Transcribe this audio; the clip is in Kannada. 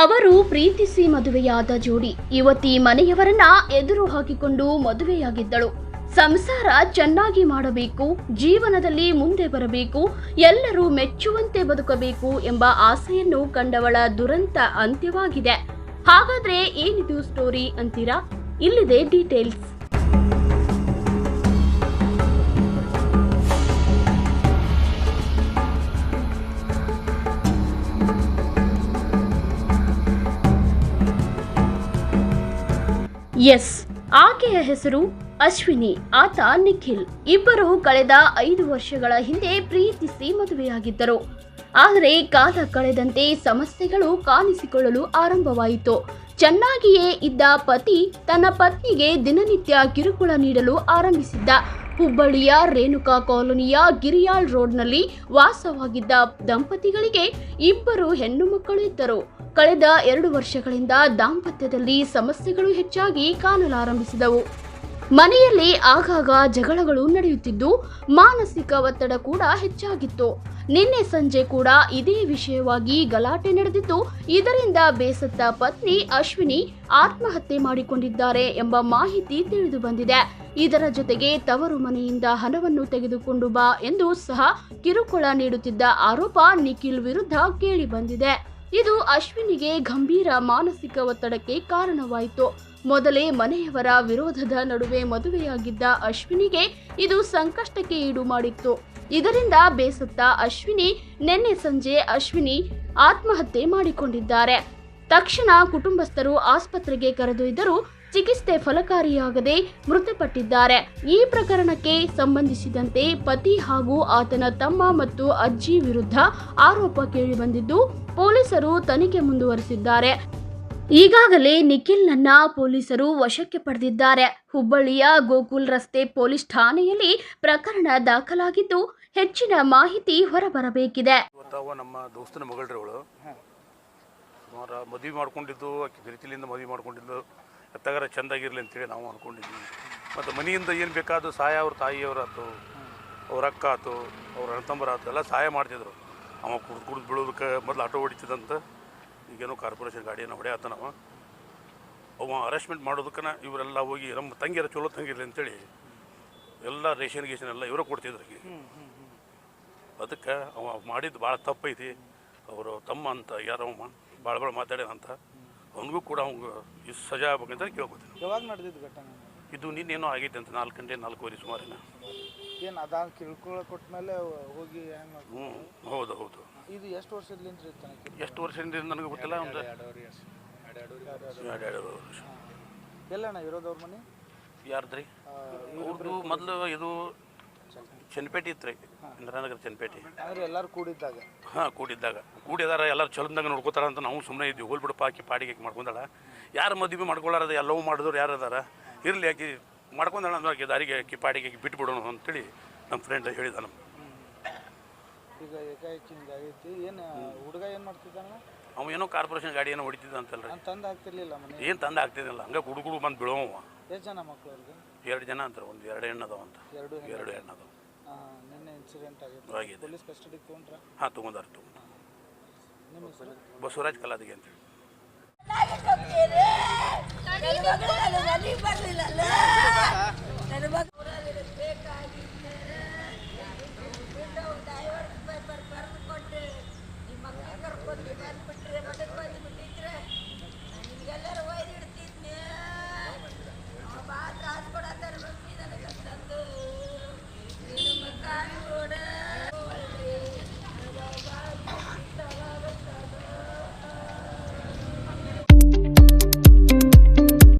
ಅವರು ಪ್ರೀತಿಸಿ ಮದುವೆಯಾದ ಜೋಡಿ ಯುವತಿ ಮನೆಯವರನ್ನ ಎದುರು ಹಾಕಿಕೊಂಡು ಮದುವೆಯಾಗಿದ್ದಳು. ಸಂಸಾರ ಚೆನ್ನಾಗಿ ಮಾಡಬೇಕು, ಜೀವನದಲ್ಲಿ ಮುಂದೆ ಬರಬೇಕು, ಎಲ್ಲರೂ ಮೆಚ್ಚುವಂತೆ ಬದುಕಬೇಕು ಎಂಬ ಆಸೆಯನ್ನು ಕಂಡವಳ ದುರಂತ ಅಂತ್ಯವಾಗಿದೆ. ಹಾಗಾದ್ರೆ ಏನಿದು ಸ್ಟೋರಿ ಅಂತೀರಾ? ಇಲ್ಲಿದೆ ಡೀಟೇಲ್ಸ್. ಎಸ್, ಆಕೆಯ ಹೆಸರು ಅಶ್ವಿನಿ, ಆತ ನಿಖಿಲ್. ಇಬ್ಬರು ಕಳೆದ 5 ವರ್ಷಗಳ ಹಿಂದೆ ಪ್ರೀತಿಸಿ ಮದುವೆಯಾಗಿದ್ದರು. ಆದರೆ ಕಾಲ ಕಳೆದಂತೆ ಸಮಸ್ಯೆಗಳು ಕಾಣಿಸಿಕೊಳ್ಳಲು ಆರಂಭವಾಯಿತು. ಚೆನ್ನಾಗಿಯೇ ಇದ್ದ ಪತಿ ತನ್ನ ಪತ್ನಿಗೆ ದಿನನಿತ್ಯ ಕಿರುಕುಳ ನೀಡಲು ಆರಂಭಿಸಿದ್ದ. ಹುಬ್ಬಳ್ಳಿಯ ರೇಣುಕಾ ಕಾಲೋನಿಯ ಗಿರಿಯಾಳ್ ರೋಡ್ನಲ್ಲಿ ವಾಸವಾಗಿದ್ದ ದಂಪತಿಗಳಿಗೆ 2 ಹೆಣ್ಣು ಮಕ್ಕಳು ಇದ್ದರು. ಕಳೆದ 2 ವರ್ಷಗಳಿಂದ ದಾಂಪತ್ಯದಲ್ಲಿ ಸಮಸ್ಯೆಗಳು ಹೆಚ್ಚಾಗಿ ಕಾಣಲಾರಂಭಿಸಿದವು. ಮನೆಯಲ್ಲಿ ಆಗಾಗ ಜಗಳಗಳು ನಡೆಯುತ್ತಿದ್ದು, ಮಾನಸಿಕ ಒತ್ತಡ ಕೂಡ ಹೆಚ್ಚಾಗಿತ್ತು. ನಿನ್ನೆ ಸಂಜೆ ಕೂಡ ಇದೇ ವಿಷಯವಾಗಿ ಗಲಾಟೆ ನಡೆದಿದ್ದು, ಇದರಿಂದ ಬೇಸತ್ತ ಪತ್ನಿ ಅಶ್ವಿನಿ ಆತ್ಮಹತ್ಯೆ ಮಾಡಿಕೊಂಡಿದ್ದಾರೆ ಎಂಬ ಮಾಹಿತಿ ತಿಳಿದು ಬಂದಿದೆ. ಇದರ ಜೊತೆಗೆ ತವರು ಮನೆಯಿಂದ ಹಣವನ್ನು ತೆಗೆದುಕೊಂಡು ಬಾ ಎಂದು ಸಹ ಕಿರುಕುಳ ನೀಡುತ್ತಿದ್ದ ಆರೋಪ ನಿಖಿಲ್ ವಿರುದ್ಧ ಕೇಳಿ ಬಂದಿದೆ. ಇದು ಅಶ್ವಿನಿಗೆ ಗಂಭೀರ ಮಾನಸಿಕ ಒತ್ತಡಕ್ಕೆ ಕಾರಣವಾಯಿತು. ಮೊದಲೇ ಮನೆಯವರ ವಿರೋಧದ ನಡುವೆ ಮದುವೆಯಾಗಿದ್ದ ಅಶ್ವಿನಿಗೆ ಇದು ಸಂಕಷ್ಟಕ್ಕೆ ಈಡು ಮಾಡಿತ್ತು. ಇದರಿಂದ ಬೇಸತ್ತ ಅಶ್ವಿನಿ ನಿನ್ನೆ ಸಂಜೆ ಆತ್ಮಹತ್ಯೆ ಮಾಡಿಕೊಂಡಿದ್ದಾರೆ. ತಕ್ಷಣ ಕುಟುಂಬಸ್ಥರು ಆಸ್ಪತ್ರೆಗೆ ಕರೆದೊಯ್ದರೂ ಚಿಕಿತ್ಸೆ ಫಲಕಾರಿಯಾಗದೆ ಮೃತಪಟ್ಟಿದ್ದಾರೆ. ಈ ಪ್ರಕರಣಕ್ಕೆ ಸಂಬಂಧಿಸಿದಂತೆ ಪತಿ ಹಾಗೂ ಆತನ ತಮ್ಮ ಮತ್ತು ಅಜ್ಜಿ ವಿರುದ್ಧ ಆರೋಪ ಕೇಳಿಬಂದಿದ್ದು, ಪೊಲೀಸರು ತನಿಖೆ ಮುಂದುವರೆಸಿದ್ದಾರೆ. ಈಗಾಗಲೇ ನಿಖಿಲ್ನನ್ನ ಪೊಲೀಸರು ವಶಕ್ಕೆ ಪಡೆದಿದ್ದಾರೆ. ಹುಬ್ಬಳ್ಳಿಯ ಗೋಕುಲ್ ರಸ್ತೆ ಪೊಲೀಸ್ ಠಾಣೆಯಲ್ಲಿ ಪ್ರಕರಣ ದಾಖಲಾಗಿದ್ದು, ಹೆಚ್ಚಿನ ಮಾಹಿತಿ ಹೊರಬರಬೇಕಿದೆ. ನಮ್ಮ ದೋಸ್ತನ ಮಗಳರವಳು ಸುಮಾರು ಮದುವೆ ಮಾಡ್ಕೊಂಡಿದ್ದು, ಆಕೆ ಪ್ರೀತಿಲಿಂದ ಮದುವೆ ಮಾಡ್ಕೊಂಡಿದ್ದು, ಎತ್ತಗಾರ ಚೆಂದಾಗಿರಲಿ ಅಂತೇಳಿ ನಾವು ಅಂದ್ಕೊಂಡಿದ್ವಿ. ಮತ್ತು ಮನೆಯಿಂದ ಏನು ಬೇಕಾದರೂ ಸಹಾಯ ಅವ್ರ ತಾಯಿಯವರಾಯ್ತು, ಅವ್ರ ಅಕ್ಕ ಆಯ್ತು, ಅವ್ರ ಅಣ್ಣತಂಬರ ಆಯ್ತು, ಎಲ್ಲ ಸಹಾಯ ಮಾಡ್ತಿದ್ರು. ಅವ ಕುಡ್ದು ಬೀಳೋದಕ್ಕೆ ಮೊದಲು ಆಟೋ ಹೊಡಿತಿದ್ದಂತ, ಈಗೇನೋ ಕಾರ್ಪೊರೇಷನ್ ಗಾಡಿಯನ್ನು ಹೊಡೆಯತ್ತಾನವ. ಅವ ಅರೆಸ್ಟ್ಮೆಂಟ್ ಮಾಡೋದಕ್ಕೆ ಇವರೆಲ್ಲ ಹೋಗಿ ನಮ್ಮ ತಂಗಿಯರ ಚಲೋ ತಂಗಿರಲಿ ಅಂತೇಳಿ ಎಲ್ಲ ರೇಷನ್ ಎಲ್ಲ ಇವರೇ ಕೊಡ್ತಿದ್ರು. ಅದಕ್ಕೆ ಅವ ಮಾಡಿದ್ದು ಭಾಳ ತಪ್ಪೈತಿ. ಅವರು ತಮ್ಮ ಅಂತ ಯಾರೋ ಭಾಳ ಮಾತಾಡ್ಯಾನಂತ, ಅವನಿಗೂ ಕೂಡ ಅವ್ನಿಗೆ ಇಷ್ಟು ಸಜಾ ಆಗ್ಬೇಕಂತ ಕೇಳ್ಕೊತೀನಿ. ಯಾವಾಗ ನಡೆದಿದ್ದು ಘಟನೆ ಇದು ನಿನ್ನೇನೋ ಆಗೈತೆ ಅಂತ 4 ಗಂಟೆ 4:15 ಸುಮಾರಿನ. ಏನು ಅದಾಗ ಕಿಳ್ಕೊಳ್ಳೋ ಕೊಟ್ಟ ಮೇಲೆ ಹೋಗಿ ಹೆಂಗೆ? ಹೌದು. ಇದು ಎಷ್ಟು ವರ್ಷದಿಂದ ಇರ್ತಾನೆ? ಎಷ್ಟು ವರ್ಷದಿಂದ ನನಗೆ ಗೊತ್ತಿಲ್ಲ. ಒಂದು 2 ವರ್ಷ. ಎಲ್ಲಣ್ಣ ಇರೋದವ್ರ ಮನೆ? ಯಾರ್ದ್ರಿ? ಅವ್ರದ್ದು ಮೊದಲು ಇದು ಚನ್ನಪೇಟೆ ಇತ್ತು ರೀ, ಇಂದ್ರಾನಗರ ಚನ್ನಪೇಟೆ. ಅಂದರೆ ಎಲ್ಲರೂ ಕೂಡಿದ್ದಾಗ? ಹಾಂ, ಕೂಡಿದಾರ ಎಲ್ಲರೂ ಚಲೋದಾಗ ನೋಡ್ಕೋತಾರ ಅಂತ ನಾವು ಸುಮ್ಮನೆ ಇದ್ವಿ. ಹೋಲ್ಬಿಡಪ್ಪ, ಆಕಿ ಪಾಡಿಗೆ ಮಾಡ್ಕೊಂಡಾಳ. ಯಾರು ಮದುವೆ ಮಾಡ್ಕೊಳ್ಳಾರದ ಎಲ್ಲವೂ ಮಾಡಿದವ್ರು ಯಾರು ಅದಾರ, ಇರಲಿ ಆಕಿ ಮಾಡ್ಕೊಂಡಾಳ ಅಂದ್ರೆ ಆಕೆ ದಾರಿಗೆ ಆಕಿ ಪಾಡಿಗೆ ಬಿಟ್ಬಿಡೋಣ ಅಂತೇಳಿ ನಮ್ಮ ಫ್ರೆಂಡ್ ಹೇಳಿದ. ನಮ್ಮ ಈಗ ಏಕಾಏಕಿ ಹಿಂಗಾಗೈತಿ. ಏನು ಹುಡುಗ ಏನು ಮಾಡ್ತಿದ್ದಾನ? ಅವ ಏನೋ ಕಾರ್ಪೊರೇಷನ್ ಗಾಡಿ ಏನೋ ಹೊಡಿತಿದ್ದ ಅಂತಲ್ರಿ. ತಂದು ಆಗ್ತಿರ್ಲಿಲ್ಲ ಮನೆ? ಏನು ತಂದು ಆಗ್ತಿದ್ದಿಲ್ಲ, ಹಂಗೆ ಹುಡುಗರು ಬಂದು ಬೀಳೋವ. ಎಷ್ಟು ಜನ ಮಕ್ಕಳು ಅವ್ರಿಗೆ? 2 ಜನ ಅಂತಾರೆ. ಒಂದು 2 ಹೆಣ್ಣು ಅದಾವ ಅಂತ. 2 ಹೆಣ್ಣು ಅದಾವ. ನಿನ್ನೆ ಇನ್ಸಿಡೆಂಟ್ ಆಗಿದೆ. ಪೊಲೀಸ್ ಕಸ್ಟಡಿಗೆ ತೊಗೊಂಡ್ರ? ಹಾಂ, ತೊಗೊಂಡಾರ. ನಿಮ್ಮ ಹೆಸರು? ಬಸವರಾಜ್ ಕಲಾದಿಗೆ ಅಂತೇಳಿ. ಬರ್ದು ಕೊಟ್ಟೆ ನಿಮ್ಮ ಮಕ್ಕಳು ಕರ್ಕೊಂಡು ಬಂದ್ಬಿಟ್ರೆ ಮತ್ತೆ ಬಂದು